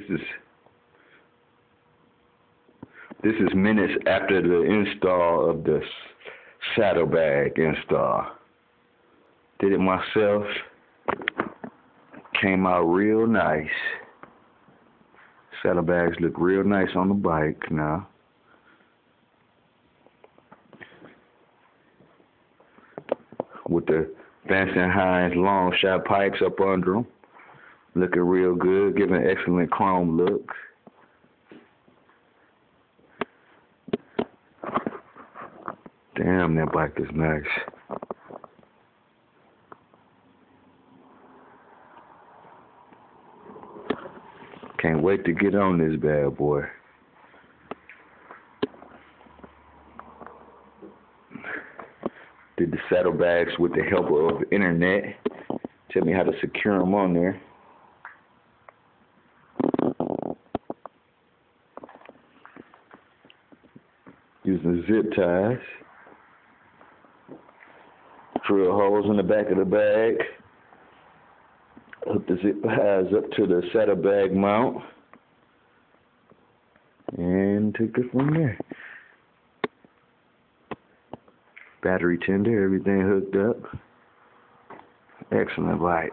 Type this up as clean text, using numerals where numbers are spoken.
is minutes after the install of the saddlebag install. Did it myself. Came out real nice. Saddlebags look real nice on the bike now. With the Vance & Hines long shot pipes up under them. Looking real good, giving an excellent chrome look. Damn, that bike is nice. Can't wait to get on this bad boy. Did the saddlebags with the help of the internet. Tell me how to secure them on there. Using zip ties. Drill holes in the back of the bag. Hook the zip ties up to the saddlebag mount. And take it from there. Battery tender, everything hooked up. Excellent bike.